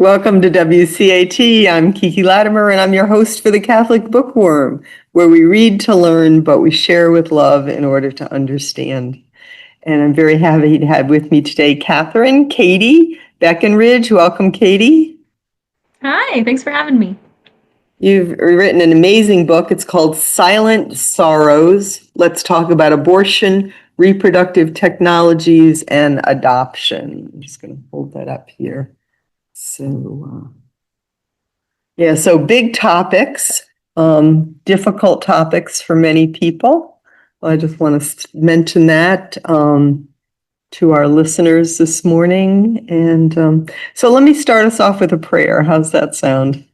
Welcome to WCAT. I'm Kiki Latimer, and I'm your host for the Catholic Bookworm, where we read to learn, but we share with love in order to understand. And I'm very happy to have with me today Katie Breckenridge. Welcome, Katie. Hi, thanks for having me. You've written an amazing book. It's called Silent Sorrows. Let's talk about abortion, reproductive technologies, and adoption. I'm just going to hold that up here. So big topics, difficult topics for many people. I just want to mention that to our listeners this morning. And so let me start us off with a prayer. How's that sound?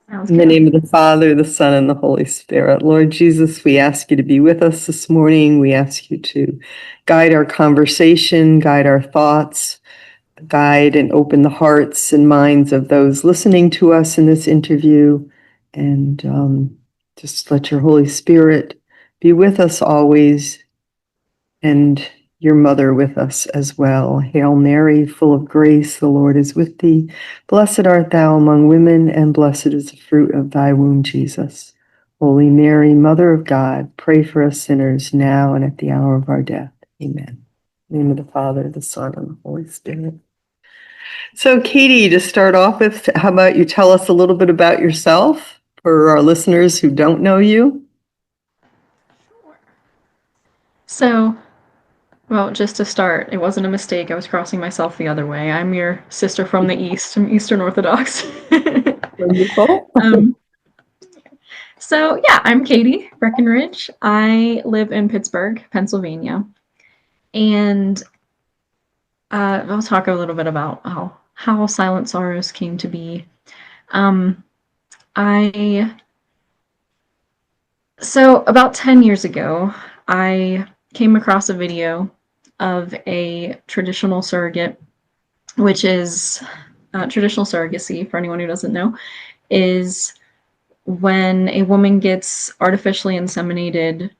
Sounds In the good. name of the Father, the Son, and the Holy Spirit. Lord Jesus, we ask you to be with us this morning. We ask you to guide our conversation, guide our thoughts, guide and open the hearts and minds of those listening to us in this interview. And just let your Holy Spirit be with us always, and your mother with us as well. Hail Mary, full of grace, the Lord is with thee. Blessed art thou among women, and blessed is the fruit of thy womb, Jesus. Holy Mary, Mother of God, pray for us sinners now and at the hour of our death. Amen. In the name of the Father, the Son, and the Holy Spirit. So, Katie, to start off with, how about you tell us a little bit about yourself for our listeners who don't know you? So, well, just to start, it wasn't a mistake. I was crossing myself the other way. I'm your sister from the East. I'm Eastern Orthodox. Wonderful. So, yeah, I'm Katie Breckenridge. I live in Pittsburgh, Pennsylvania. And I'll talk a little bit about how Silent Sorrows came to be. So about 10 years ago, I came across a video of a traditional surrogate, which is traditional surrogacy, for anyone who doesn't know, is when a woman gets artificially inseminated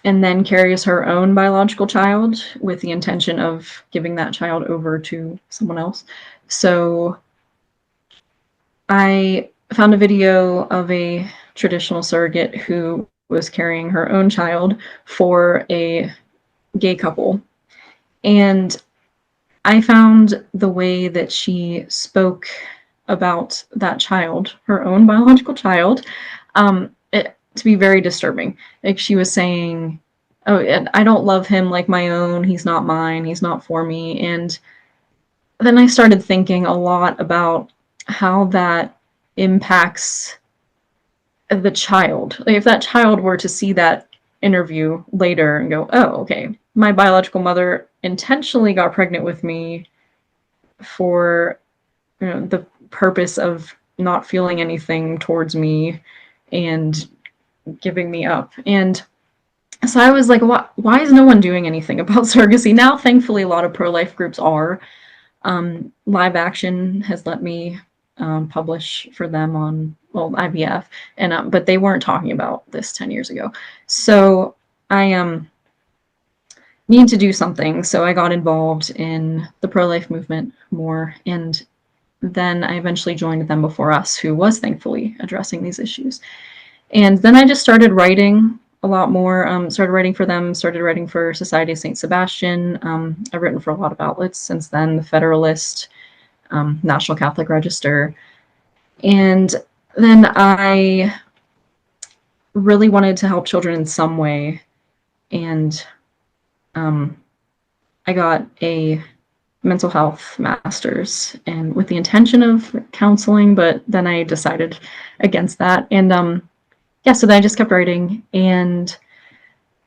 and then carries her own biological child with the intention of giving that child over to someone else. So I found a video of a traditional surrogate who was carrying her own child for a gay couple. And I found the way that she spoke about that child, her own biological child, to be very disturbing. Like, she was saying, "Oh, I don't love him like my own. He's not mine. He's not for me." And then I started thinking a lot about how that impacts the child. Like, if that child were to see that interview later and go, "Oh, okay, my biological mother intentionally got pregnant with me for, the purpose of not feeling anything towards me and giving me up." And so I was like, why is no one doing anything about surrogacy? Now, thankfully, a lot of pro-life groups are. Live Action has let me publish for them on, IVF, and but they weren't talking about this 10 years ago. So I need to do something. So I got involved in the pro-life movement more, and then I eventually joined Them Before Us, who was thankfully addressing these issues. And then I just started writing a lot more, started writing for them, started writing for Society of St. Sebastian. I've written for a lot of outlets since then, the Federalist, National Catholic Register. And then I really wanted to help children in some way. And I got a mental health master's, and with the intention of counseling, but then I decided against that. And so then I just kept writing, and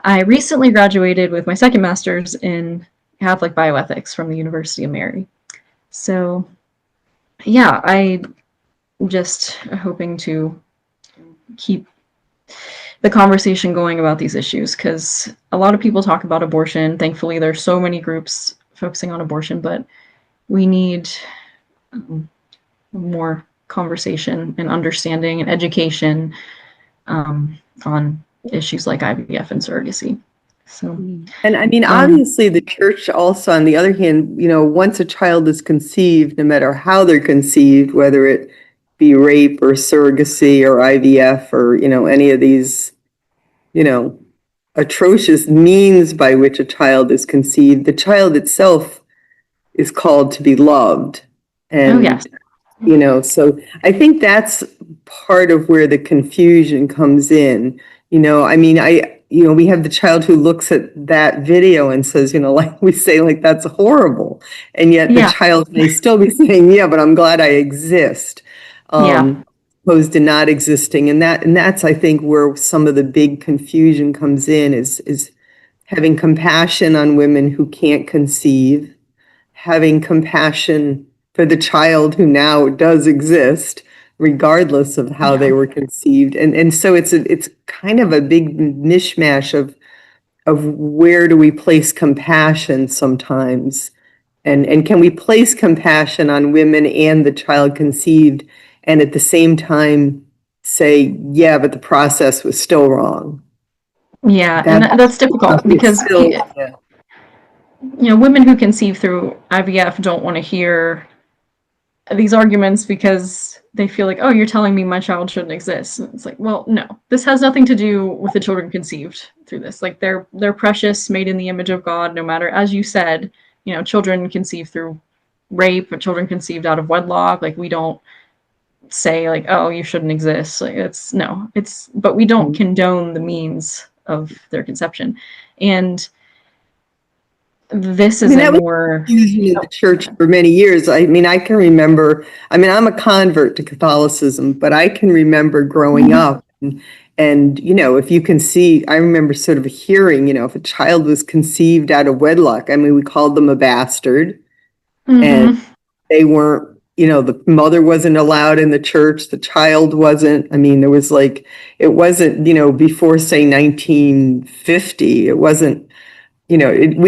I recently graduated with my second master's in Catholic bioethics from the University of Mary. So yeah, I just hoping to keep the conversation going about these issues, because a lot of people talk about abortion. Thankfully, there's so many groups focusing on abortion, but we need more conversation and understanding and education on issues like IVF and surrogacy. So, And I mean, obviously, the church also, on the other hand, once a child is conceived, no matter how they're conceived, whether it be rape or surrogacy or IVF or, any of these, atrocious means by which a child is conceived, the child itself is called to be loved. And, yes. so I think that's part of where the confusion comes in. I mean, we have the child who looks at that video and says, like we say, like, that's horrible. And yet the child may still be saying, yeah, but I'm glad I exist. Opposed to not existing. And that's, I think, where some of the big confusion comes in is having compassion on women who can't conceive, having compassion for the child who now does exist, regardless of how they were conceived. And so it's kind of a big mishmash of where do we place compassion sometimes. And can we place compassion on women and the child conceived and at the same time say, yeah, but the process was still wrong? Yeah, and that's difficult because women who conceive through IVF don't want to hear these arguments because they feel like, oh, you're telling me my child shouldn't exist. And it's like, well, no, this has nothing to do with the children conceived through this. Like they're precious, made in the image of God, no matter, as you said, children conceived through rape, or children conceived out of wedlock. Like we don't say like, oh, you shouldn't exist. Like but we don't condone the means of their conception. And this is more confusion in the church for many years. I mean, I can remember, I'm a convert to Catholicism, but I can remember growing up and, if you can see, I remember sort of hearing, if a child was conceived out of wedlock, I mean, we called them a bastard and they weren't, the mother wasn't allowed in the church, the child wasn't. I mean, there was like, it wasn't, before say 1950, it wasn't, we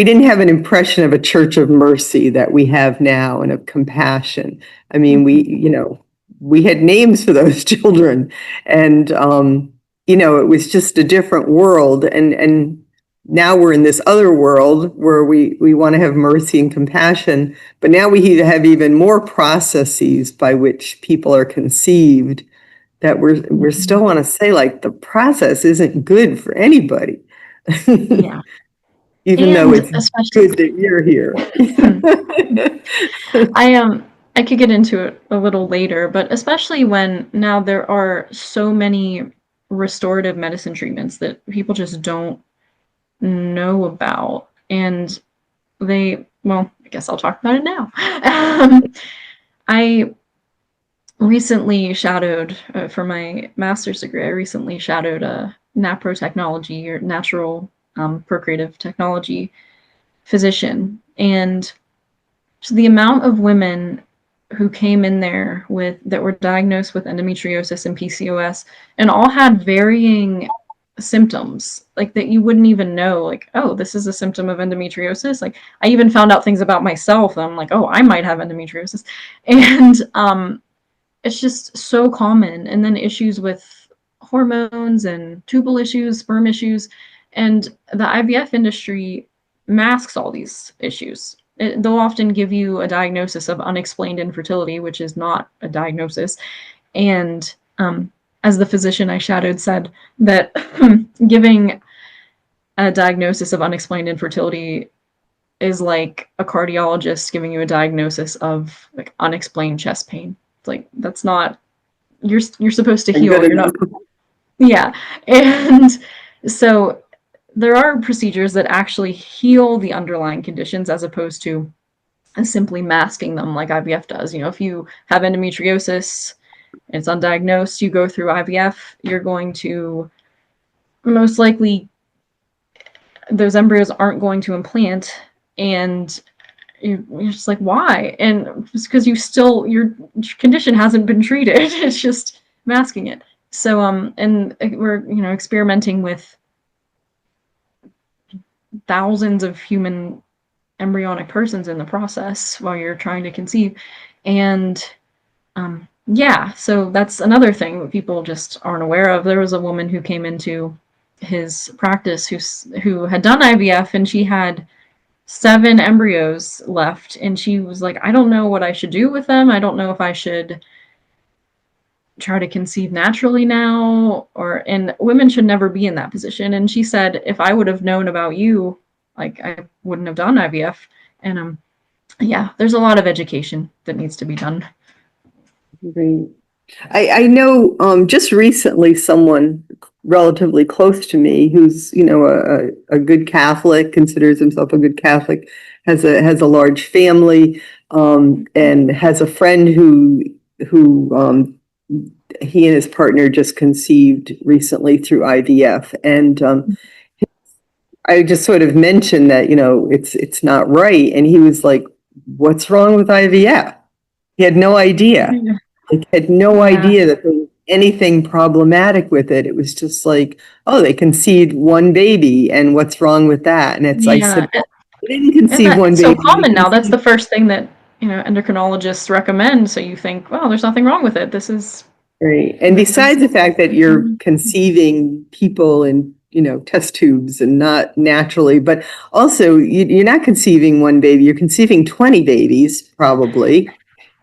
didn't have an impression of a church of mercy that we have now and of compassion. I mean, we had names for those children and, it was just a different world. And now we're in this other world where we want to have mercy and compassion, but now we have even more processes by which people are conceived that we're still want to say like the process isn't good for anybody. Yeah. Even though it's good that you're here. I could get into it a little later, but especially when now there are so many restorative medicine treatments that people just don't know about. And I guess I'll talk about it now. I recently shadowed, for my master's degree, I recently shadowed a NAPRO technology or natural procreative technology physician. And so the amount of women who came in there that were diagnosed with endometriosis and PCOS and all had varying symptoms, like that you wouldn't even know, like, oh, this is a symptom of endometriosis. Like I even found out things about myself. I'm like, oh, I might have endometriosis. And it's just so common. And then issues with hormones and tubal issues, sperm issues. And the IVF industry masks all these issues. They'll often give you a diagnosis of unexplained infertility, which is not a diagnosis. And as the physician I shadowed said, that giving a diagnosis of unexplained infertility is like a cardiologist giving you a diagnosis of like unexplained chest pain. It's like, that's not, you're supposed to heal. You're not. Yeah. And so there are procedures that actually heal the underlying conditions as opposed to simply masking them like IVF does. If you have endometriosis and it's undiagnosed, you go through IVF, you're going to most likely, those embryos aren't going to implant, and you're just like, why? And it's because your condition hasn't been treated. It's just masking it. So, and we're, experimenting with thousands of human embryonic persons in the process while you're trying to conceive. And so that's another thing that people just aren't aware of. There was a woman who came into his practice who had done IVF, and she had 7 embryos left, and she was like, I don't know what I should do with them. I don't know if I should try to conceive naturally now, and women should never be in that position. And she said, if I would have known about you, like, I wouldn't have done IVF. And yeah, there's a lot of education that needs to be done. Great. I know just recently someone relatively close to me who's, a good Catholic, considers himself a good Catholic, has a large family, and has a friend who he and his partner just conceived recently through IVF. And I just sort of mentioned that, it's not right. And he was like, what's wrong with IVF? He had no idea. Yeah. Like, had no idea that there was anything problematic with it. It was just like, oh, they conceived one baby, and what's wrong with that? And I said, well, they didn't conceive one baby. It's so common now. That's the first thing that, endocrinologists recommend. So you think, well, there's nothing wrong with it. This is right. And besides the fact that you're conceiving people in, test tubes and not naturally, but also you're not conceiving one baby, you're conceiving 20 babies probably.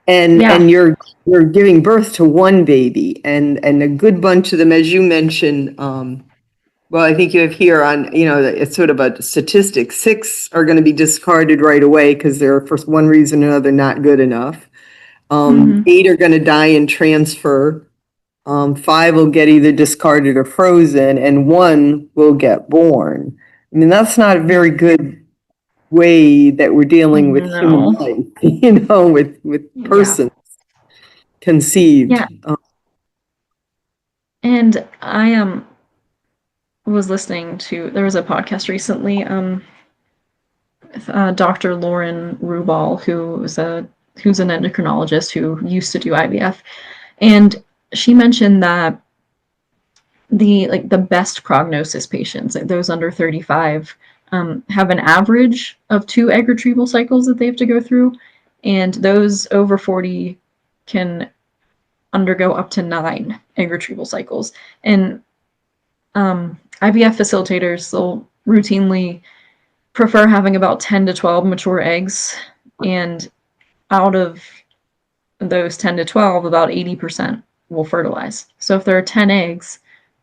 And you're giving birth to one baby, and a good bunch of them, as you mentioned. Well, I think you have here on, it's sort of a statistic. 6 are going to be discarded right away because they're, for one reason or another, not good enough. 8 are going to die in transfer. 5 will get either discarded or frozen, and 1 will get born. I mean, that's not a very good way that we're dealing with human life, with persons conceived. Yeah. And I was listening to, there was a podcast recently, Dr. Lauren Rubal, who's an endocrinologist who used to do IVF, and she mentioned that the best prognosis patients, like those under 35, have an average of 2 egg retrieval cycles that they have to go through, and those over 40 can undergo up to 9 egg retrieval cycles. And IVF facilitators will routinely prefer having about 10 to 12 mature eggs, and out of those 10 to 12, about 80% will fertilize. So if there are 10 eggs,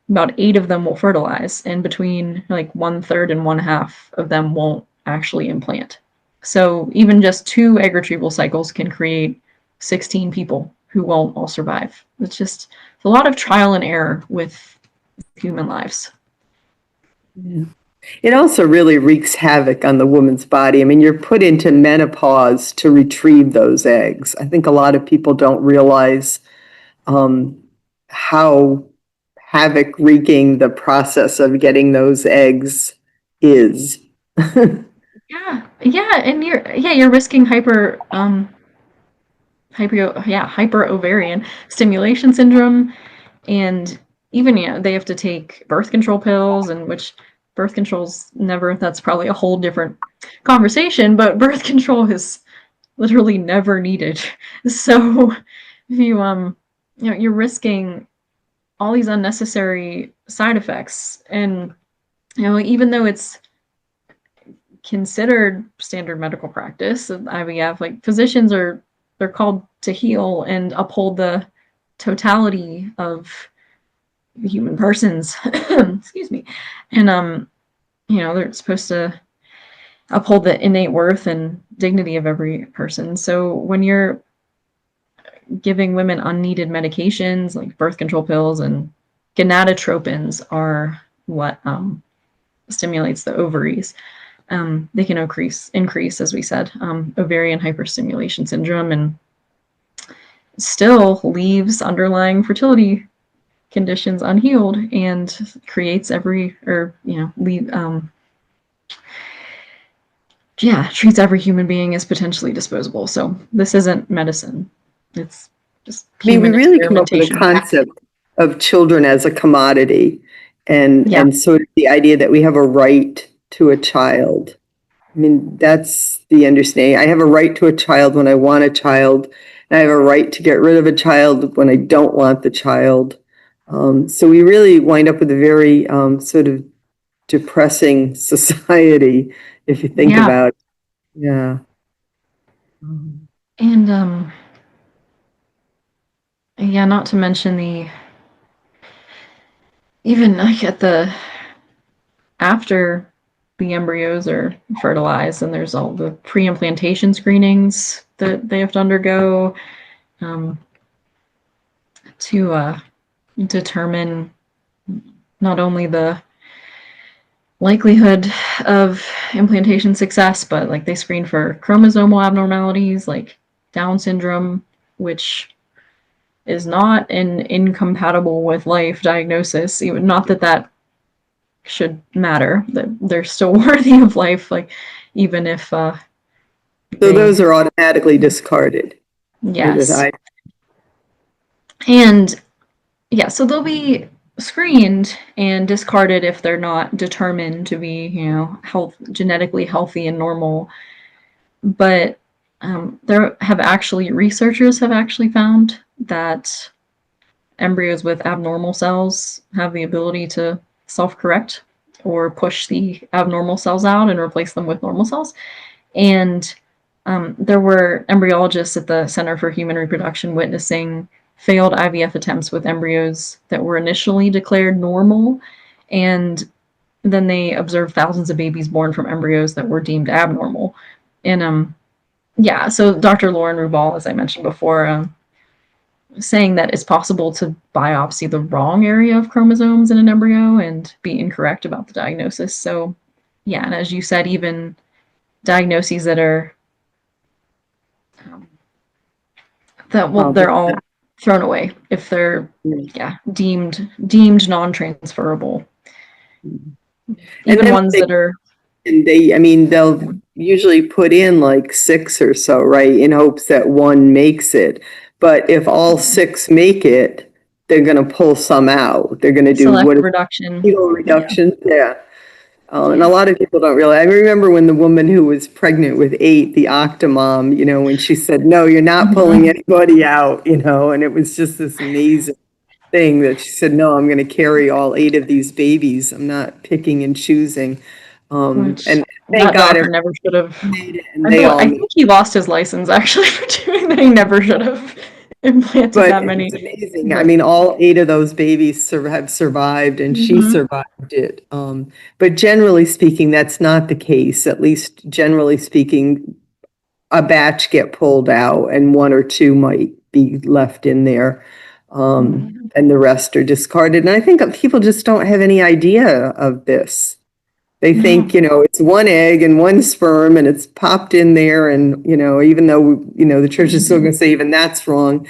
about 8 of them will fertilize, and between like 1/3 and 1/2 of them won't actually implant. So even just 2 egg retrieval cycles can create 16 people who won't all survive. It's a lot of trial and error with human lives. Yeah. It also really wreaks havoc on the woman's body. I mean, you're put into menopause to retrieve those eggs. I think a lot of people don't realize how havoc-wreaking the process of getting those eggs is. Yeah, and you're risking hyper ovarian stimulation syndrome, and even they have to take birth control pills, and which birth control's never, that's probably a whole different conversation, but birth control is literally never needed. So if you're risking all these unnecessary side effects, and even though it's considered standard medical practice of IVF, like physicians they're called to heal and uphold the totality of human persons. Excuse me. And they're supposed to uphold the innate worth and dignity of every person. So when you're giving women unneeded medications like birth control pills, and gonadotropins are what stimulates the ovaries, they can increase, as we said, ovarian hyperstimulation syndrome, and still leaves underlying fertility conditions unhealed, and creates treats every human being as potentially disposable. So this isn't medicine. It's just human we really come up with a concept of children as a commodity, and sort of the idea that we have a right to a child. I mean, that's the understanding. I have a right to a child when I want a child, and I have a right to get rid of a child when I don't want the child. So we really wind up with a very sort of depressing society, if you think Yeah. about it. Yeah. And yeah, not to mention even like at the after the embryos are fertilized, and there's all the pre-implantation screenings that they have to undergo um, to determine not only the likelihood of implantation success, but like they screen for chromosomal abnormalities like Down syndrome, which is not an incompatible with life diagnosis. Even not that that should matter, that they're still worthy of life, like even if So they, those are automatically discarded. yes. And yeah, so they'll be screened and discarded if they're not determined to be, genetically healthy and normal. But researchers have actually found that embryos with abnormal cells have the ability to self-correct or push the abnormal cells out and replace them with normal cells. And there were embryologists at the Center for Human Reproduction witnessing failed IVF attempts with embryos that were initially declared normal, and then they observed thousands of babies born from embryos that were deemed abnormal. And yeah, so Dr. Lauren Rubal, as I mentioned before, saying that it's possible to biopsy the wrong area of chromosomes in an embryo and be incorrect about the diagnosis. So yeah, and as you said, even diagnoses that are they're all thrown away if they're deemed non-transferable. Even ones that are, and they'll usually put in like 6 or so, right, in hopes that one makes it. But if all 6 make it, they're going to pull some out. They're going to do selective reduction. fetal reduction. Yeah. And a lot of people don't realize. I remember when the woman who was pregnant with 8, the Octomom, when she said, "No, you're not pulling anybody out," and it was just this amazing thing that she said, "No, I'm going to carry all 8 of these babies. I'm not picking and choosing." And thank that God doctor never should have. made it, and they all I think he lost his license actually for doing that. He never should have implanted but that many. it's amazing. I mean, all 8 of those babies have survived, and she survived it. But generally speaking, that's not the case. At least generally speaking, a batch get pulled out, and 1 or 2 might be left in there, and the rest are discarded. And I think people just don't have any idea of this. They think, it's 1 egg and 1 sperm, and it's popped in there, and, even though, the church is still going to say even that's wrong.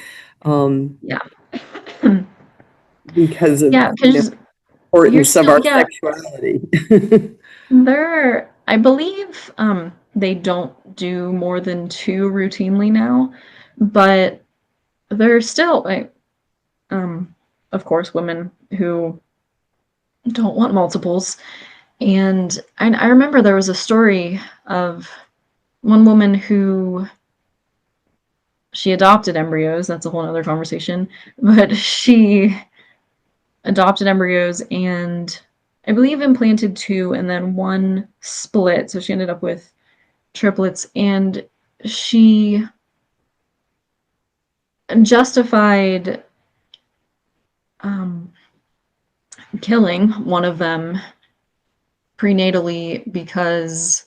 Because of the importance of our sexuality. I believe they don't do more than 2 routinely now, but there's still, of course, women who don't want multiples. And I remember there was a story of one woman who she adopted embryos. That's a whole other conversation. But she adopted embryos and I believe implanted 2, and then 1 split. So she ended up with triplets, and she justified killing one of them prenatally because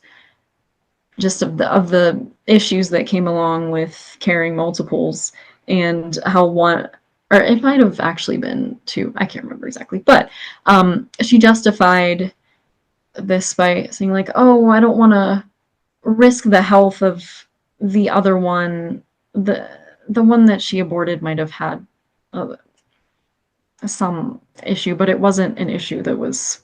just of the issues that came along with carrying multiples, and how one, or it might have actually been 2, I can't remember exactly, but she justified this by saying like, oh, I don't want to risk the health of the other one. The one that she aborted might have had some issue, but it wasn't an issue that was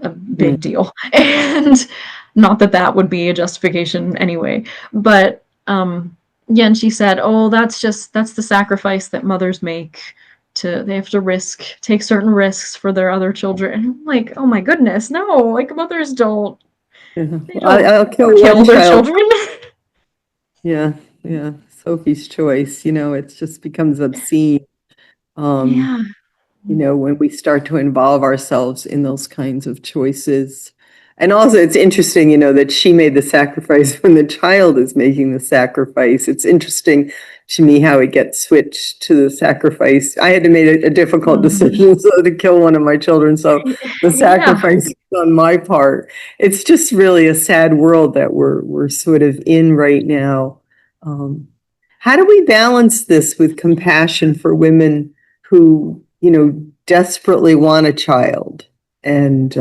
a big deal. And not that that would be a justification anyway, but yeah, and she said, oh, that's the sacrifice that mothers make. They have to take certain risks for their other children. And I'm like, oh my goodness, no, like mothers don't, I'll kill their children. Yeah, Sophie's choice, it just becomes obscene. Um, Yeah. when we start to involve ourselves in those kinds of choices. And also, it's interesting, that she made the sacrifice when the child is making the sacrifice. It's interesting to me how it gets switched to the sacrifice. I had to make a difficult decision to kill one of my children, so the Yeah. sacrifice is on my part. It's just really a sad world that we're sort of in right now. Um, how do we balance this with compassion for women who, desperately want a child? And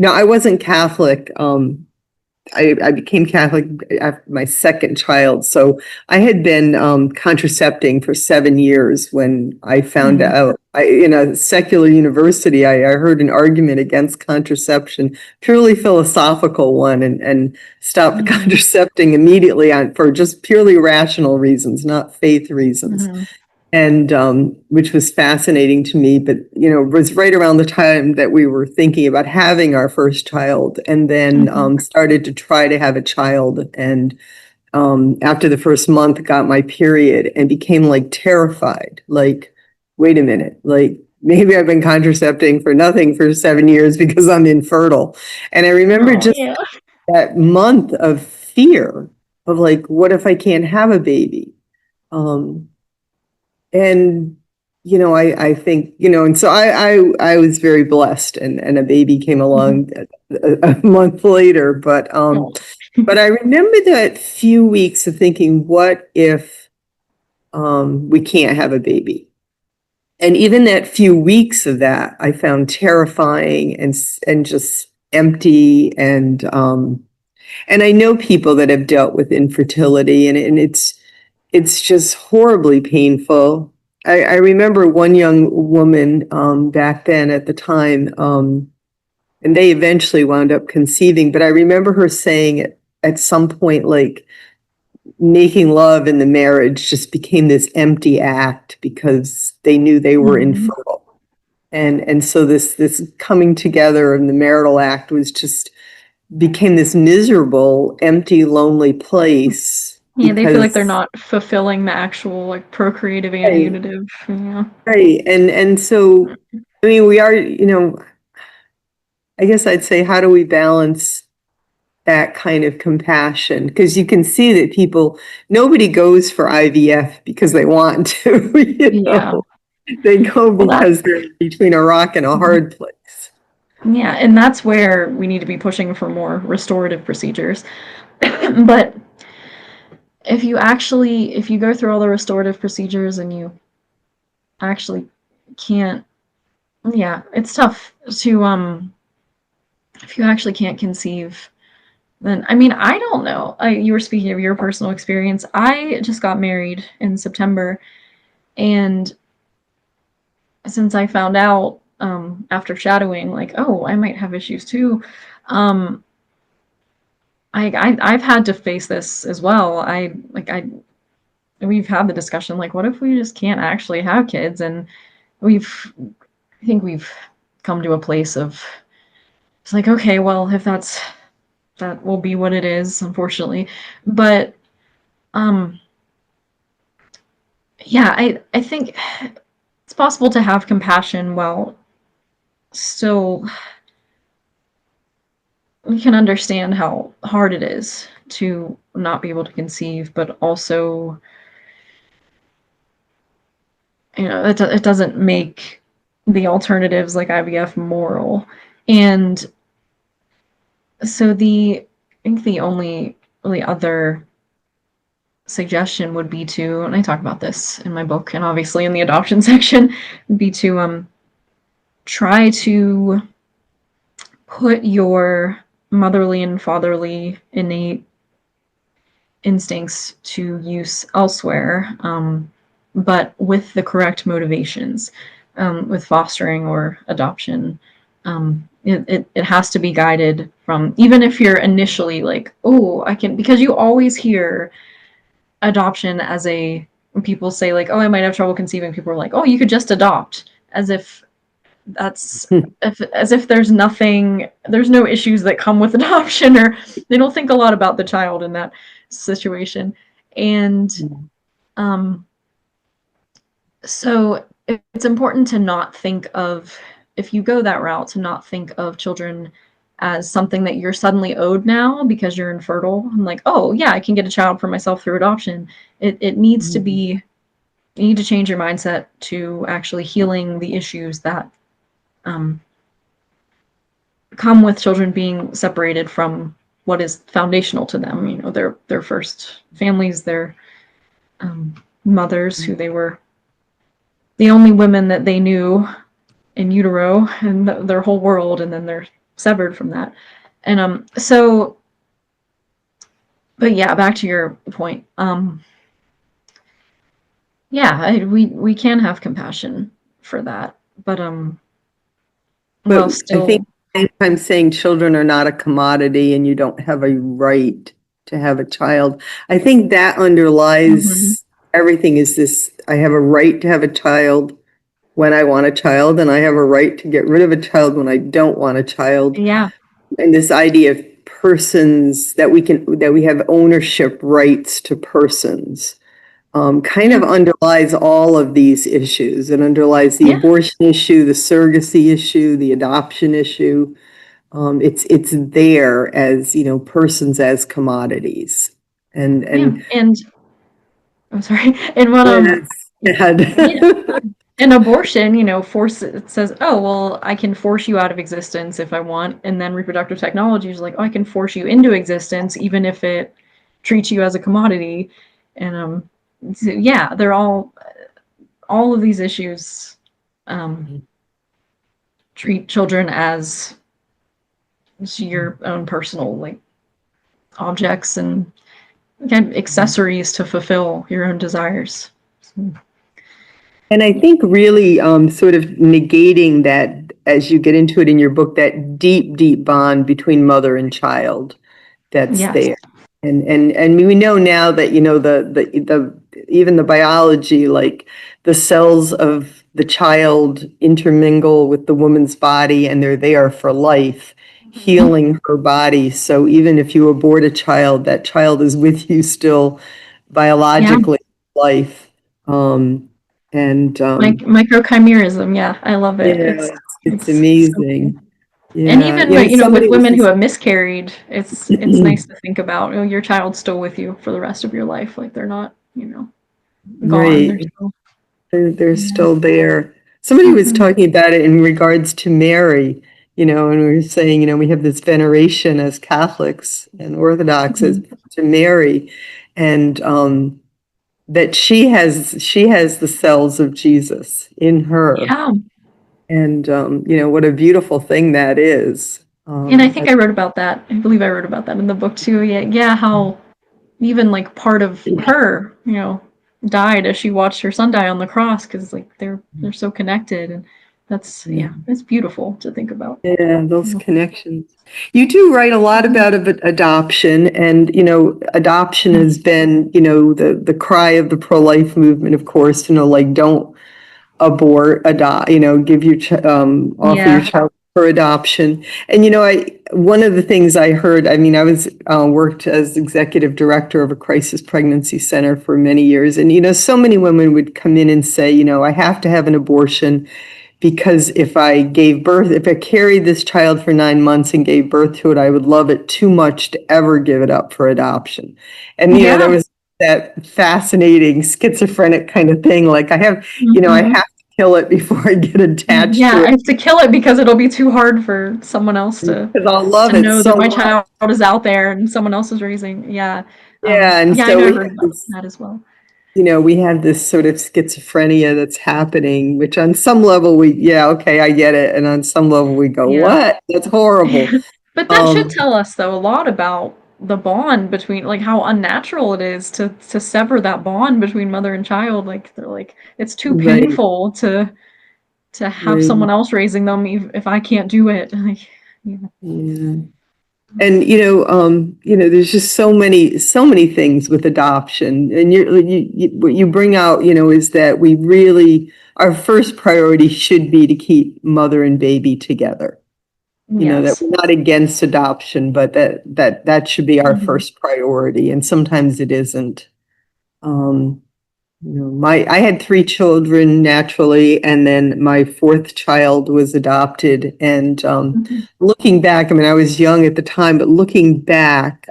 I wasn't Catholic. I became Catholic after my second child. So I had been contracepting for 7 years when I found out. In a secular university, I heard an argument against contraception, purely philosophical one, and stopped contracepting immediately for just purely rational reasons, not faith reasons. And which was fascinating to me, but it was right around the time that we were thinking about having our first child, and then started to try to have a child. And after the first month, got my period and became like terrified. Like, wait a minute, like maybe I've been contracepting for nothing for 7 years because I'm infertile. And I remember just that month of fear of like, what if I can't have a baby? And I think, and so I was very blessed, and a baby came along a month later. But I remember that few weeks of thinking, what if we can't have a baby? And even that few weeks of that, I found terrifying and just empty. And I know people that have dealt with infertility, and it's just horribly painful. I remember one young woman back then at the time, and they eventually wound up conceiving, but I remember her saying at some point, like, making love in the marriage just became this empty act because they knew they were infertile. And so this coming together in the marital act was just became this miserable, empty, lonely place. Yeah, they feel like they're not fulfilling the actual like procreative and unitive. Yeah. Right. And so, I mean, we are, I guess I'd say, how do we balance that kind of compassion? Because you can see that nobody goes for IVF because they want to, they go because they're between a rock and a hard place. Yeah, and that's where we need to be pushing for more restorative procedures. But if you go through all the restorative procedures and you actually can't, it's tough to, if you actually can't conceive, then, I mean, I don't know. You were speaking of your personal experience. I just got married in September, and since I found out after shadowing, like, oh, I might have issues too, I've had to face this as well. We've had the discussion, like, what if we just can't actually have kids? And I think we've come to a place of, it's like, okay, well, if that will be what it is, unfortunately. But I think it's possible to have compassion while still we can understand how hard it is to not be able to conceive, but also, it doesn't make the alternatives like IVF moral. And so I think the only really other suggestion would be to, and I talk about this in my book and obviously in the adoption section, would be to try to put your motherly and fatherly innate instincts to use elsewhere, but with the correct motivations, with fostering or adoption. It has to be guided from, even if you're initially like, oh, I can, because you always hear adoption as when people say like, oh, I might have trouble conceiving, people are like, oh, you could just adopt, as if there's no issues that come with adoption, or they don't think a lot about the child in that situation. And so it's important to not think of, if you go that route, to not think of children as something that you're suddenly owed now because you're infertile. I'm like, oh yeah, I can get a child for myself through adoption. It needs to be, you need to change your mindset to actually healing the issues that come with children being separated from what is foundational to them. You know, their first families, their mothers, who they were the only women that they knew in utero, and their whole world, and then they're severed from that. And so, but yeah, back to your point. Yeah, we can have compassion for that, but well, still, I think I'm saying children are not a commodity and you don't have a right to have a child. I think that underlies everything. Is this, I have a right to have a child when I want a child, and I have a right to get rid of a child when I don't want a child. yeah, And this idea of persons, that we have ownership rights to persons, kind of underlies all of these issues. It underlies the abortion issue, the surrogacy issue, the adoption issue. It's there as, persons as commodities. And I'm sorry. And what an abortion, it says, oh well, I can force you out of existence if I want, and then reproductive technology is like, oh, I can force you into existence even if it treats you as a commodity. And so, yeah, they're all of these issues treat children as your own personal, like, objects and kind of accessories to fulfill your own desires. And I think really sort of negating that, as you get into it in your book, that deep, deep bond between mother and child that's there. And we know now that, the even the biology, like the cells of the child intermingle with the woman's body, and they're there for life, healing her body. So even if you abort a child, that child is with you still biologically, life. Like microchimerism, yeah, I love it. Yeah, it's amazing. So, yeah. And even with women who have miscarried, it's nice to think about, your child's still with you for the rest of your life. Like, they're not, gone. Right. They're still there. Somebody was talking about it in regards to Mary, and we were saying, we have this veneration as Catholics and Orthodox as to Mary, and that she has the cells of Jesus in her. Yeah. And what a beautiful thing that is. And I think I wrote about that. I believe I wrote about that in the book too. Yeah, how even like part of her, died as she watched her son die on the cross, because like they're so connected, and that's it's beautiful to think about. Yeah, those connections. You do write a lot about adoption, and adoption has been the cry of the pro-life movement, of course. Like, don't abort, adopt. Give your offer your child for adoption. And one of the things I heard, I was worked as executive director of a crisis pregnancy center for many years, and so many women would come in and say, I have to have an abortion because if I carried this child for 9 months and gave birth to it, I would love it too much to ever give it up for adoption. And there was that fascinating schizophrenic kind of thing, like I have to kill it before I get attached to it. I have to kill it because it'll be too hard for someone else to I'll love it know so that my much. child is out there and someone else is raising. And so I we heard about that as well. We have this sort of schizophrenia that's happening, which on some level okay, I get it. And on some level we go, what? That's horrible. But that should tell us, though, a lot about the bond between, like, how unnatural it is to sever that bond between mother and child. Like, they're like, it's too painful to have someone else raising them if I can't do it. Like, And there's just so many things with adoption, and what you bring out, is that we really, our first priority should be to keep mother and baby together. That we're not against adoption, but that should be our first priority, and sometimes it isn't. I had three children naturally, and then my fourth child was adopted. And looking back, I mean, I was young at the time, but looking back,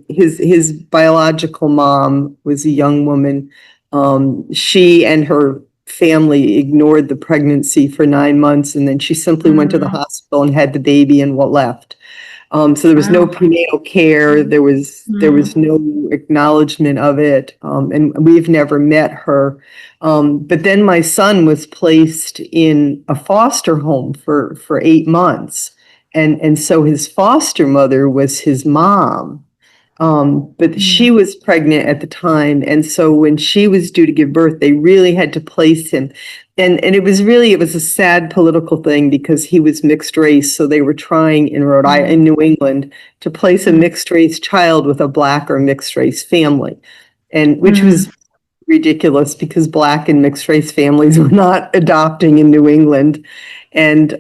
his biological mom was a young woman. She and her family ignored the pregnancy for 9 months, and then she simply went to the hospital and had the baby and what left. So there was no Wow. prenatal care. There was no acknowledgement of it, and we've never met her. But then my son was placed in a foster home for 8 months, and so his foster mother was his mom. But she was pregnant at the time, and so when she was due to give birth, they really had to place him. And it was a sad political thing because he was mixed race, so they were trying in New England to place a mixed race child with a Black or mixed race family, and which was ridiculous because Black and mixed race families were not adopting in New England. And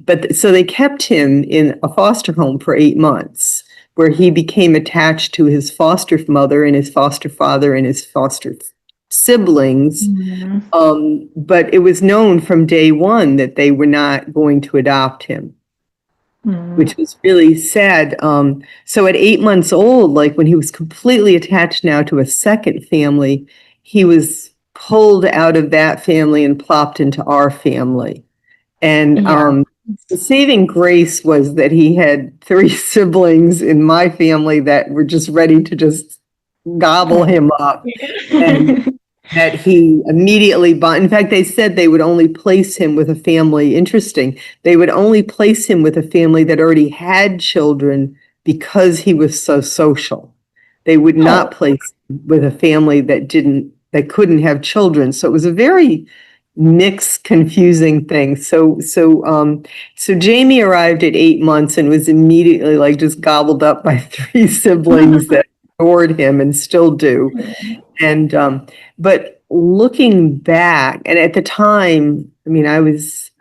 but so they kept him in a foster home for 8 months, where he became attached to his foster mother and his foster father and his foster siblings. But it was known from day one that they were not going to adopt him, which was really sad. So at 8 months old, like when he was completely attached now to a second family, he was pulled out of that family and plopped into our family. And the saving grace was that he had three siblings in my family that were just ready to just gobble him up. And that he immediately bought. In fact, they said they would only place him with a family. Interesting. They would only place him with a family that already had children because he was so social. They would not place him with a family that couldn't have children. So it was a very mixed, confusing thing. So Jamie arrived at 8 months and was immediately like just gobbled up by three siblings that adored him and still do. And but looking back, and at the time, I mean, I was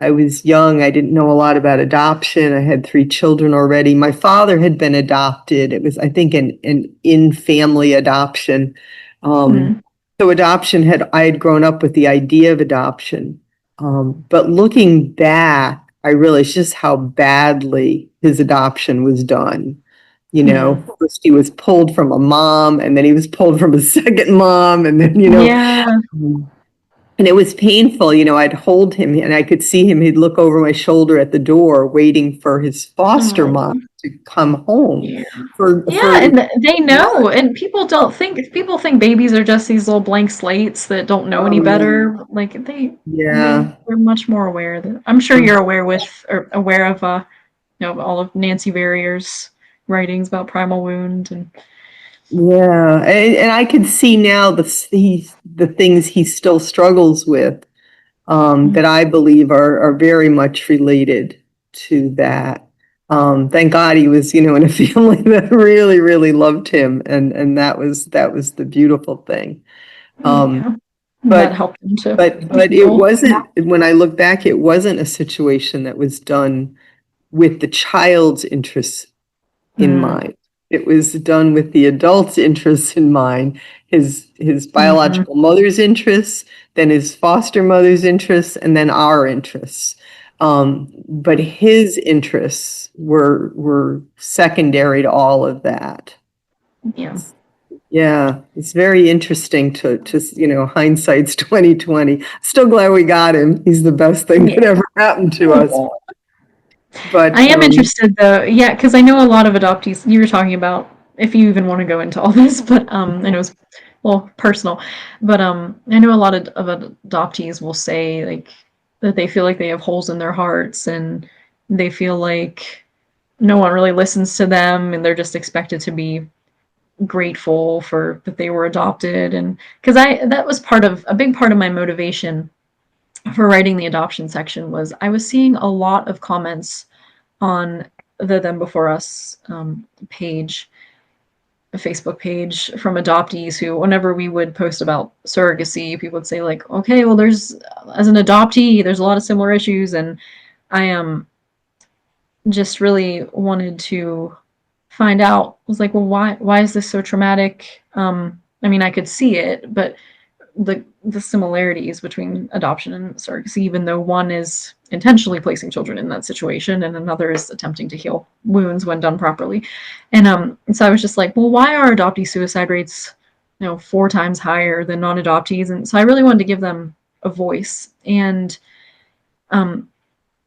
young. I didn't know a lot about adoption. I had three children already. My father had been adopted. It was, I think, an in-family adoption. So I had grown up with the idea of adoption. But looking back, I realized just how badly his adoption was done. First he was pulled from a mom, and then he was pulled from a second mom, and then, and it was painful. I'd hold him and I could see him. He'd look over my shoulder at the door, waiting for his foster mom to come home. And they know, and people think babies are just these little blank slates that don't know any better. Like they're much more aware. I'm sure you're aware of all of Nancy Verrier's writings about primal wound and I can see now the things he still struggles with, that I believe are very much related to that. Thank God he was, in a family that really, really loved him, and that was the beautiful thing. That helped him too. But it wasn't. When I look back, it wasn't a situation that was done with the child's interests in mind. It was done with the adult's interests in mind, his biological mother's interests, then his foster mother's interests, and then our interests. But his interests were secondary to all of that. Yeah, it's very interesting to hindsight's 2020. Still glad we got him. He's the best thing that ever happened to us. But I am interested though, because I know a lot of adoptees. You were talking about, if you even want to go into all this, but I know it's personal. But I know a lot of adoptees will say like that they feel like they have holes in their hearts, and they feel like no one really listens to them, and they're just expected to be grateful for that they were adopted. And because that was a big part of my motivation for writing the adoption section was I was seeing a lot of comments on the Them Before Us page, a Facebook page, from adoptees who, whenever we would post about surrogacy, people would say like, okay, well, as an adoptee, there's a lot of similar issues. And I just really wanted to find out, was like, well, why is this so traumatic? I mean, I could see it, but the similarities between adoption and surrogacy, even though one is intentionally placing children in that situation and another is attempting to heal wounds when done properly. And so I was just like, well, why are adoptee suicide rates 4 times higher than non-adoptees? And so I really wanted to give them a voice. And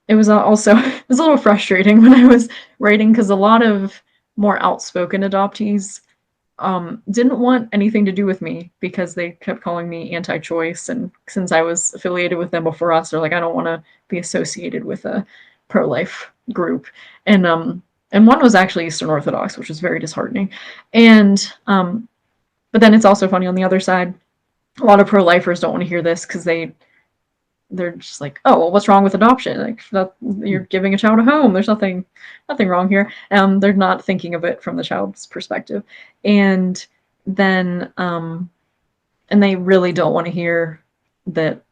it was also it was a little frustrating when I was writing, because a lot of more outspoken adoptees didn't want anything to do with me because they kept calling me anti-choice, and since I was affiliated with them before us, they're like, I don't want to be associated with a pro-life group. And one was actually Eastern Orthodox, which was very disheartening. And but then it's also funny on the other side, a lot of pro-lifers don't want to hear this because they're just like, oh, well, what's wrong with adoption? Like, you're giving a child a home. There's nothing wrong here. They're not thinking of it from the child's perspective. And then, and they really don't want to hear that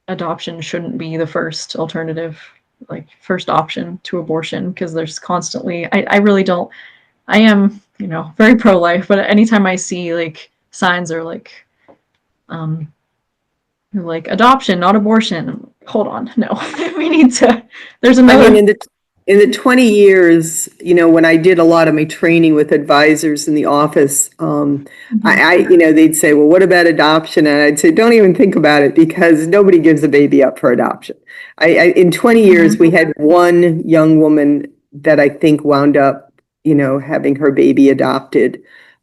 adoption shouldn't be the first alternative, like first option to abortion, because there's constantly, I really don't, I am, very pro-life, but anytime I see like signs are like adoption, not abortion. Hold on, no, we need to. There's another. I mean, in the 20 years, when I did a lot of my training with advisors in the office, they'd say, well, what about adoption? And I'd say, don't even think about it, because nobody gives a baby up for adoption. In 20 years, we had one young woman that I think wound up, having her baby adopted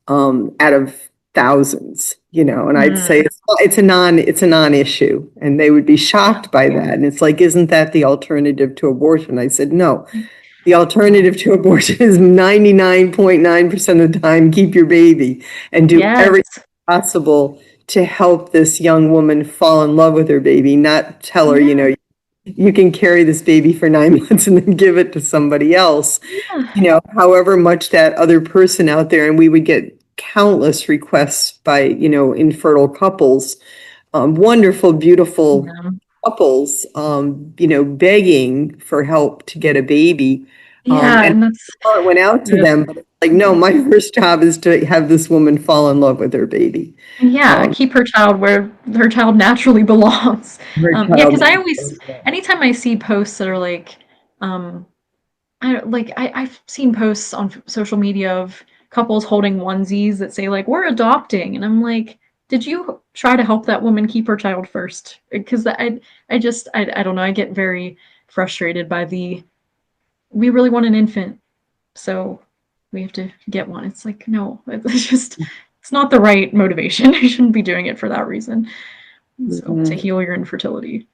out of thousands, and I'd say it's a non-issue, and they would be shocked by that. And it's like, isn't that the alternative to abortion? I said, no, the alternative to abortion is 99.9% of the time, keep your baby and do everything possible to help this young woman fall in love with her baby, not tell her, you can carry this baby for 9 months and then give it to somebody else, however much that other person out there. And we would get countless requests by, infertile couples, wonderful, beautiful couples, begging for help to get a baby. And that's it went out to them. But like, no, my first job is to have this woman fall in love with her baby. Keep her child where her child naturally belongs. Because I always, anytime I see posts that are like, I've seen posts on social media of couples holding onesies that say like, we're adopting, and I'm like, did you try to help that woman keep her child first? Because I don't know, I get very frustrated by we really want an infant, so we have to get one. It's like, no, it's not the right motivation. You shouldn't be doing it for that reason. So to heal your infertility.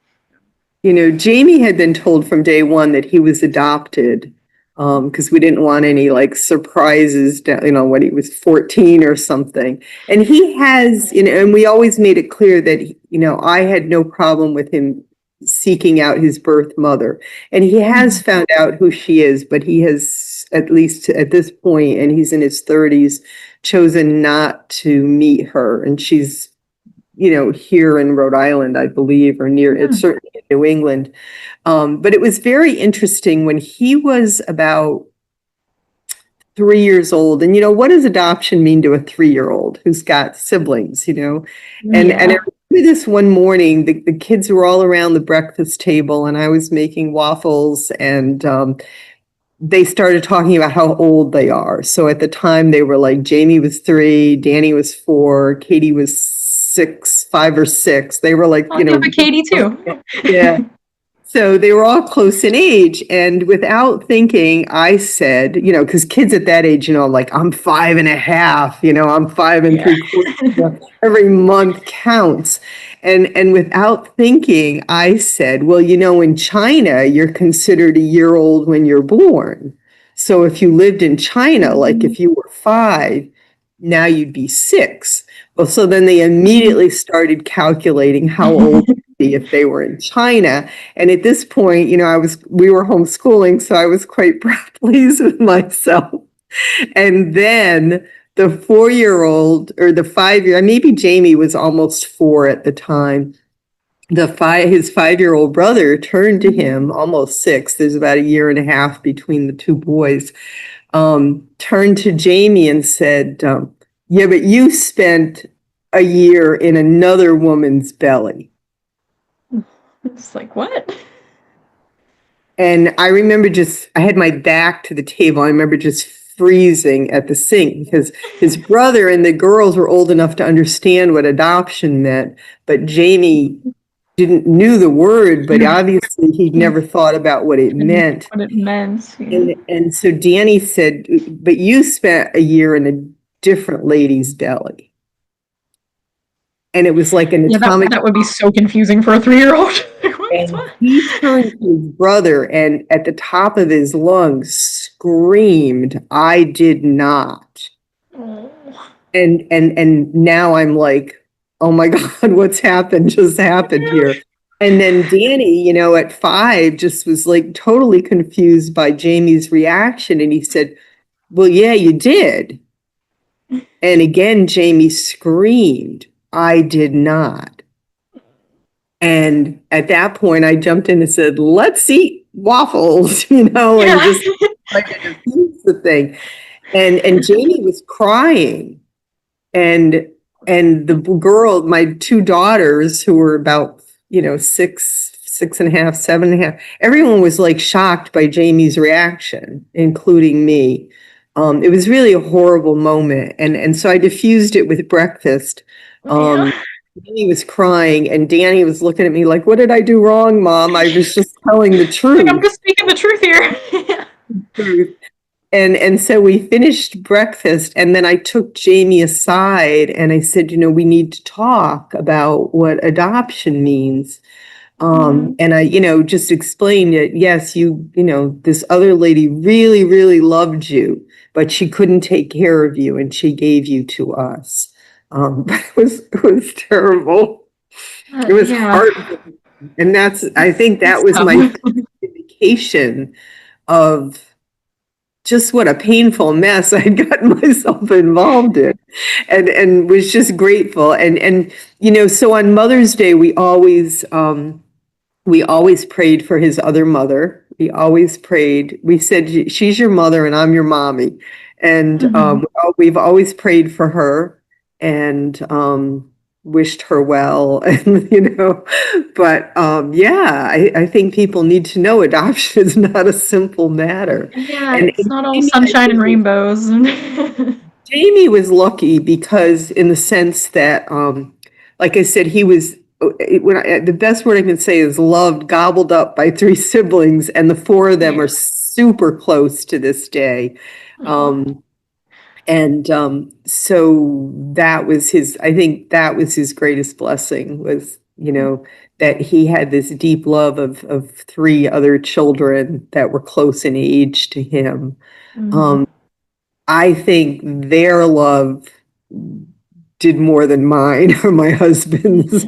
Jamie had been told from day one that he was adopted, because we didn't want any like surprises, when he was 14 or something. And he has, and we always made it clear that, I had no problem with him seeking out his birth mother. And he has found out who she is, but he has, at least at this point, and he's in his 30s, chosen not to meet her. And she's, here in Rhode Island, I believe, or near, it's certainly in New England. But it was very interesting when he was about 3 years old. And, what does adoption mean to a 3-year-old who's got siblings, And I remember this one morning, the kids were all around the breakfast table, and I was making waffles, and they started talking about how old they are. So at the time, they were like, Jamie was 3, Danny was 4, Katie was 5 or 6. They were like, but Katie too. Yeah. So they were all close in age. And without thinking, I said, because kids at that age, like, I'm 5.5, I'm 5 3/4. Every month counts. And without thinking, I said, well, in China, you're considered a year old when you're born. So if you lived in China, like if you were 5, now you'd be 6. Well, so then they immediately started calculating how old they'd be if they were in China. And at this point, we were homeschooling, so I was quite pleased with myself. And then the 4-year-old, or the 5-year, maybe Jamie was almost 4 at the time. His 5-year-old brother turned to him, almost 6. There's about a year and a half between the two boys. Turned to Jamie and said, yeah, but you spent a year in another woman's belly. It's like, what? And I remember I had my back to the table. I remember just freezing at the sink because his brother and the girls were old enough to understand what adoption meant, but Jamie knew the word, but obviously he'd never thought about what it meant. What it meant. Yeah. And so Danny said, but you spent a year in a different lady's belly. And it was like an atomic. That would be so confusing for a 3-year-old. And he turned to his brother and at the top of his lungs screamed, "I did not." Oh. And now I'm like, oh my God, what's just happened here? And then Danny, at 5, just was like totally confused by Jamie's reaction. And he said, "Well, yeah, you did." And again, Jamie screamed, "I did not." And at that point, I jumped in and said, "Let's eat waffles," and just tried to defuse the thing. And Jamie was crying. And the girl, my 2 daughters, who were about, 6.5, 7.5, everyone was like shocked by Jamie's reaction, including me. It was really a horrible moment. And so I diffused it with breakfast. Danny was crying and Danny was looking at me like, "What did I do wrong, Mom? I was just telling the truth." Like, I'm just speaking the truth here. And so we finished breakfast and then I took Jamie aside and I said, "We need to talk about what adoption means." And I, just explained it. Yes, this other lady really, really loved you, but she couldn't take care of you and she gave you to us. But it was terrible. It was hard. And I think that was my indication of just what a painful mess I'd gotten myself involved in, and was just grateful. And so on Mother's Day, we always prayed for his other mother. We always prayed. We said, "She's your mother and I'm your mommy." And we've always prayed for her and wished her well. And, but I think people need to know adoption is not a simple matter. Yeah, And it's not all sunshine and rainbows. Jamie was lucky because in the sense that, like I said, he was, the best word I can say is loved, gobbled up by 3 siblings, and the 4 of them are super close to this day. So that was I think that was his greatest blessing was, that he had this deep love of 3 other children that were close in age to him. I think their love did more than mine or my husband's.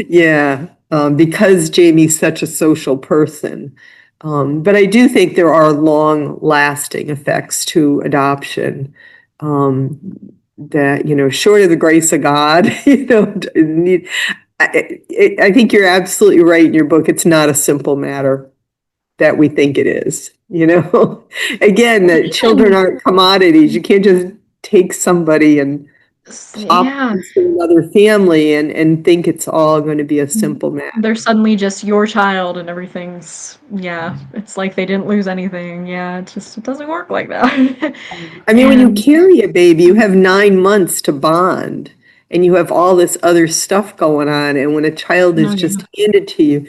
Yeah, because Jamie's such a social person. But I do think there are long-lasting effects to adoption. That, short of the grace of God, I think you're absolutely right in your book. It's not a simple matter that we think it is, Again, that children aren't commodities. You can't just take somebody and plop into another family and think it's all going to be a simple matter. They're suddenly just your child and everything's, it's like they didn't lose anything. Yeah, it doesn't work like that. I mean, when you carry a baby, you have 9 months to bond and you have all this other stuff going on. And when a child is just handed to you,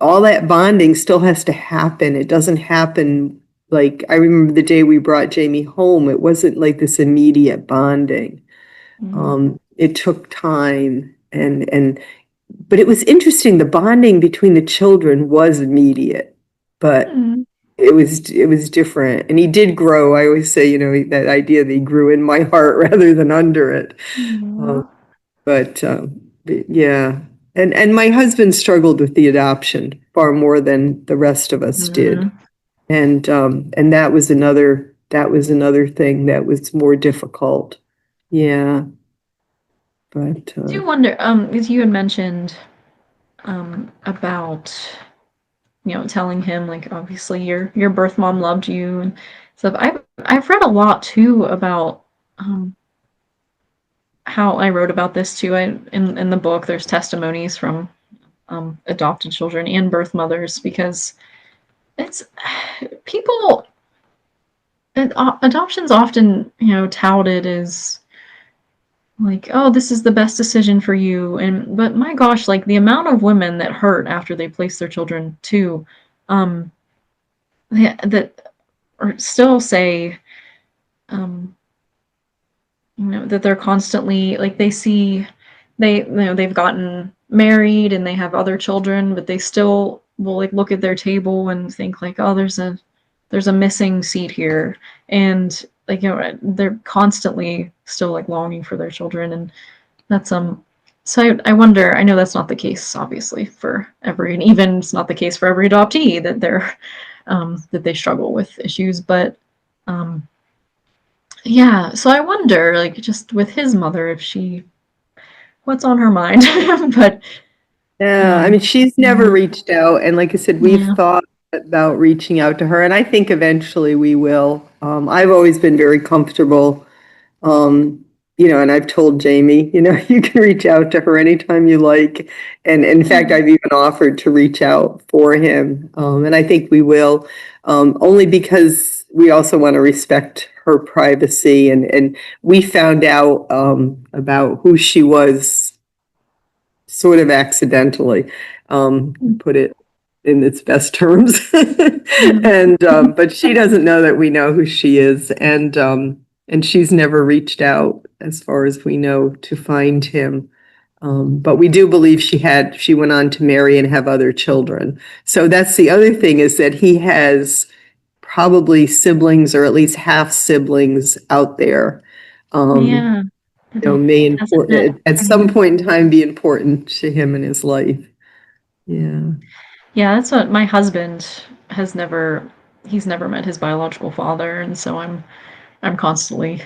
all that bonding still has to happen. It doesn't happen. Like, I remember the day we brought Jamie home, it wasn't like this immediate bonding. It took time but it was interesting. The bonding between the children was immediate, but it was different. And he did grow. I always say, that idea that he grew in my heart rather than under it. But yeah. And my husband struggled with the adoption far more than the rest of us did. And that was another thing that was more difficult. Yeah. But I do wonder, as you had mentioned about, telling him, like, obviously your birth mom loved you and stuff. I've read a lot too about how I wrote about this too. In the book, there's testimonies from adopted children and birth mothers, because it's people. Adoption's often, touted as like, oh, this is the best decision for you, but my gosh, like the amount of women that hurt after they place their children too, um, that or still say, um, that they're constantly like they've gotten married and they have other children, but they still will like look at their table and think like, oh, there's a missing seat here, and like they're constantly still like longing for their children, and that's so I wonder. I know that's not the case, obviously, for every, and even it's not the case for every adoptee that that they struggle with issues, but um, yeah. So I wonder, like, just with his mother, if what's on her mind, but Yeah, I mean, she's never yeah, reached out, and like I said, we've yeah, thought about reaching out to her, and I think eventually we will. I've always been very comfortable, and I've told Jamie, you can reach out to her anytime you like, and in fact, I've even offered to reach out for him, and I think we will, only because we also want to respect her privacy, and we found out about who she was sort of accidentally, put it in its best terms. And but she doesn't know that we know who she is, and she's never reached out, as far as we know, to find him. But we do believe she went on to marry and have other children. So that's the other thing, is that he has probably siblings, or at least half siblings out there. yeah. That he May hasn't met. at some point in time be important to him in his life. Yeah. Yeah, that's what my husband he's never met his biological father, and so I'm constantly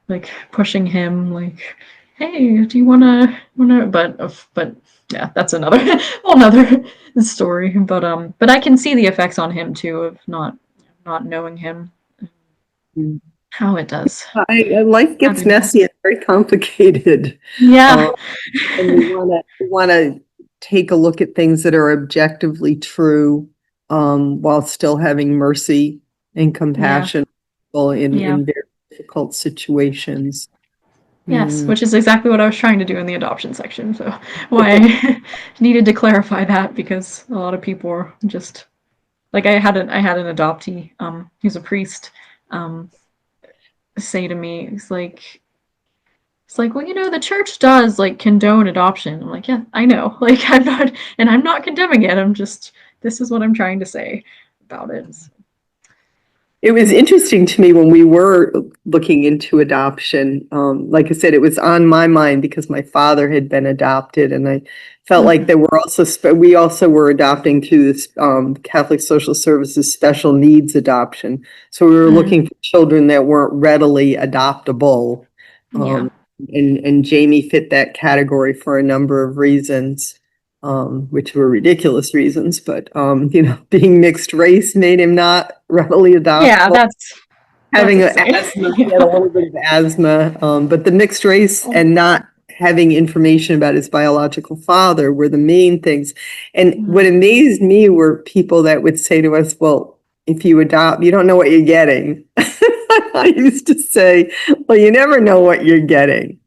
like pushing him like, hey, do you wanna but yeah, that's another whole another story. But I can see the effects on him too of not knowing him, how it does. Life How gets do that. messy and very complicated. Yeah. Um, and we want to take a look at things that are objectively true, while still having mercy and Yeah. compassion in Yeah. very difficult situations. Yes, Yeah. which is exactly what I was trying to do in the adoption section. So why I needed to clarify that, because a lot of people are just like I had an adoptee, he's a priest, um, say to me, it's like, well, the church does like condone adoption. I'm like, yeah, I know. Like I'm not condemning it. This is what I'm trying to say about it. It was interesting to me when we were looking into adoption. Like I said, it was on my mind because my father had been adopted, and I felt like Mhm. there were we also were adopting through this Catholic Social Services special needs adoption. So we were Mhm. looking for children that weren't readily adoptable. Yeah. Um, and Jamie fit that category for a number of reasons, which were ridiculous reasons, but being mixed race made him not readily Yeah, adoptable. that's Having insane. asthma, he had a little bit of asthma, but the mixed race Yeah. and not having information about his biological father were the main things. And what Mhm. amazed me were people that would say to us, well, if you adopt, you don't know what you're getting. I used to say, well, you never know what you're getting.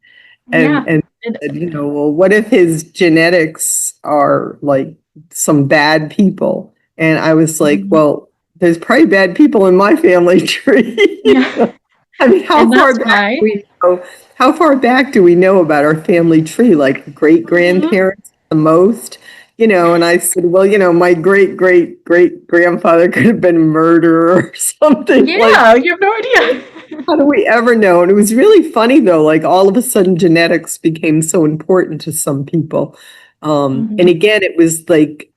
And Yeah. It, well, what if his genetics are like some bad people? And I was like, mhm. well, there's probably bad people in my family tree. Yeah. I mean, And how far that's back why. do we know? How far back do we know about our family tree? Like great Mhm. grandparents, the most. And I said, well, my great great great grandfather could have been a murderer or something like. Yeah, you have no idea. How do we ever know? And it was really funny though, like all of a sudden genetics became so important to some people. And Mhm. again, it was like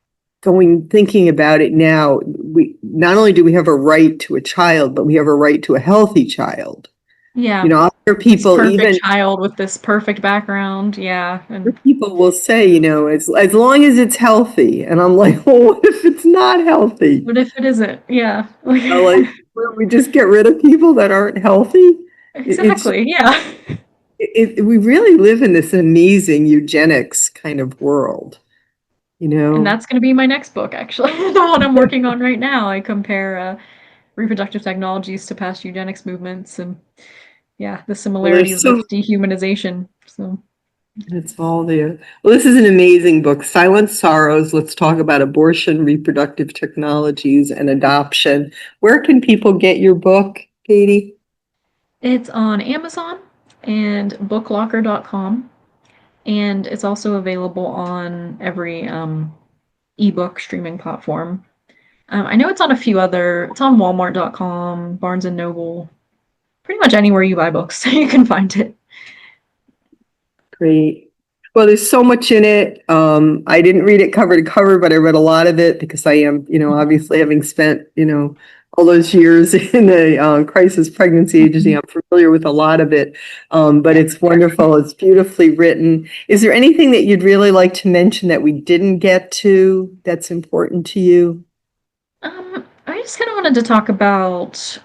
thinking about it now, we not only do we have a right to a child, but we have a right to a healthy child. Yeah. Other This people, perfect even child with this perfect background. Yeah. other And people will say, as long as it's healthy. And I'm like, well, what if it's not healthy? what if it isn't? Yeah. Like, we just get rid of people that aren't healthy? It's Exactly. Yeah. We really live in this amazing eugenics kind of world, you And know? that's going to be my next book, actually, the one I'm working on right now. I compare reproductive technologies to past eugenics movements, and yeah, the Well, there's similarities so with dehumanization. So it's all there. Well, this is an amazing book, Silent Sorrows. Let's talk about abortion, reproductive technologies, and adoption. Where can people get your book, Katie? it's on Amazon and booklocker.com, and it's also available on every ebook streaming platform. I know it's on a few other, it's on walmart.com, Barnes and Noble, pretty much anywhere you buy books, you can find it. Great. Well, there's so much in it. I didn't read it cover to cover, but I read a lot of it because I am, obviously having spent, all those years in the crisis pregnancy agency, I'm familiar with a lot of it. But Yeah. it's wonderful. It's beautifully written. Is there anything that you'd really like to mention that we didn't get to that's important to you? I just kind of wanted to talk about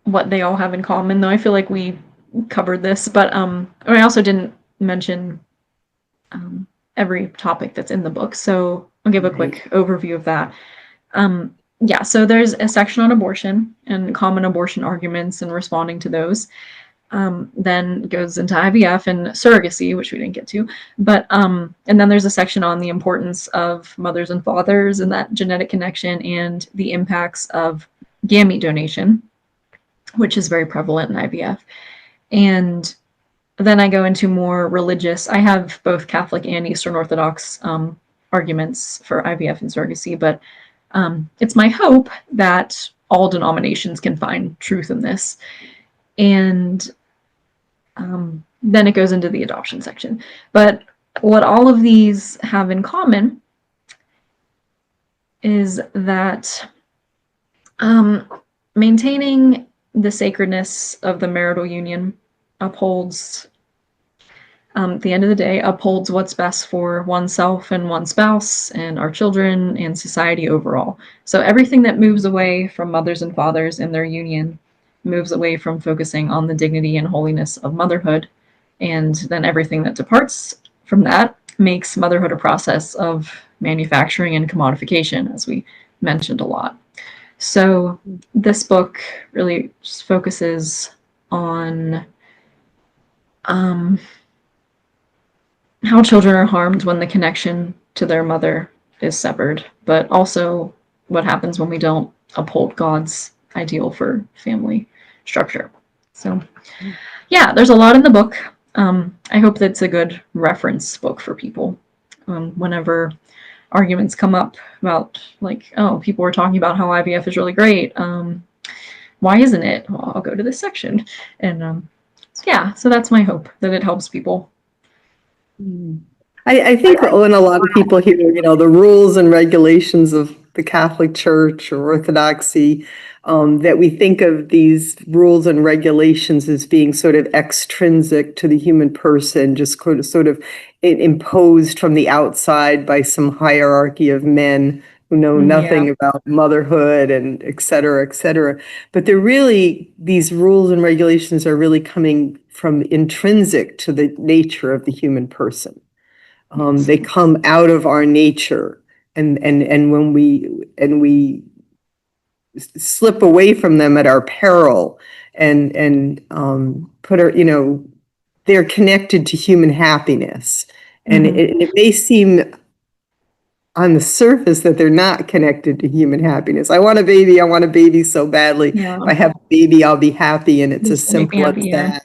what they all have in common, though I feel like we covered this, but I also didn't mention um, every topic that's in the book, so I'll give a Right. quick overview of that. Yeah, so there's a section on abortion and common abortion arguments and responding to those. Then goes into IVF and surrogacy, which we didn't get to, but and then there's a section on the importance of mothers and fathers and that genetic connection and the impacts of gamete donation, which is very prevalent in IVF. And then I go into more religious. I have both Catholic and Eastern Orthodox arguments for IVF and surrogacy, but it's my hope that all denominations can find truth in this. And then it goes into the adoption section. But what all of these have in common is that maintaining the sacredness of the marital union upholds, at the end of the day, upholds what's best for oneself and one's spouse and our children and society overall. So everything that moves away from mothers and fathers in their union moves away from focusing on the dignity and holiness of motherhood. And then everything that departs from that makes motherhood a process of manufacturing and commodification, as we mentioned a lot. So this book really just focuses on how children are harmed when the connection to their mother is severed, but also what happens when we don't uphold God's ideal for family structure. So, yeah, there's a lot in the book. I hope that's a good reference book for people whenever arguments come up about, like, oh, people were talking about how IVF is really great. Why isn't it? Well, I'll go to this section. And yeah, so that's my hope, that it helps people. I think when a lot of people hear, the rules and regulations of the Catholic Church or Orthodoxy, that we think of these rules and regulations as being sort of extrinsic to the human person, just sort of imposed from the outside by some hierarchy of men who know nothing about motherhood and et cetera, et cetera. But these rules and regulations are really coming from intrinsic to the nature of the human person. They come out of our nature, and when we slip away from them at our peril, and put our, they're connected to human happiness, and it may seem on the surface that they're not connected to human happiness. I want a baby so badly. Yeah. If I have a baby, I'll be happy, and it's as This will make me simple as happy, yeah.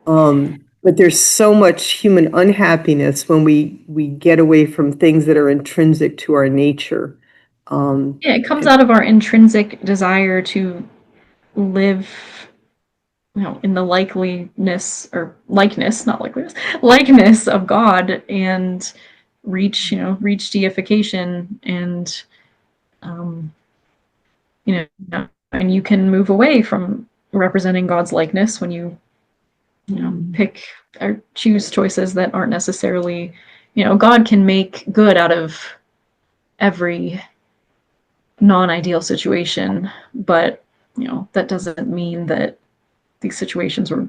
that. But there's so much human unhappiness when we get away from things that are intrinsic to our nature. Yeah, it comes out of our intrinsic desire to live, in the likeness of God, and reach deification, and and you can move away from representing God's likeness when you pick or choose choices that aren't necessarily, God can make good out of every non-ideal situation, but that doesn't mean that these situations were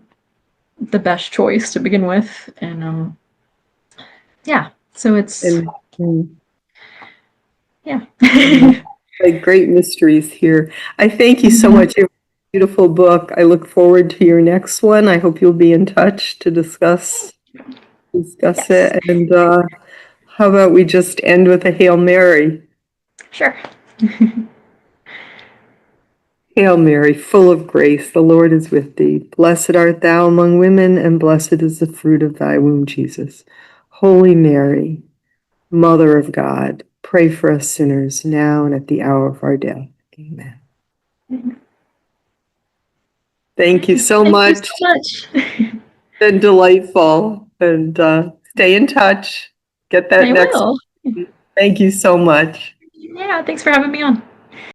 the best choice to begin with. And yeah, so it's And yeah. like great mysteries here. I thank you so much. You have a beautiful book. I look forward to your next one. I hope you'll be in touch to discuss Yes. it. And how about we just end with a Hail Mary? Sure. Hail Mary, full of grace, the Lord is with thee. Blessed art thou among women, and blessed is the fruit of thy womb, Jesus. Holy Mary, Mother of God, pray for us sinners, now and at the hour of our death. Amen. Thank you so much. Thank you so much. Been delightful. And stay in touch. Get that I next. will. Thank you so much. Yeah, thanks for having me on.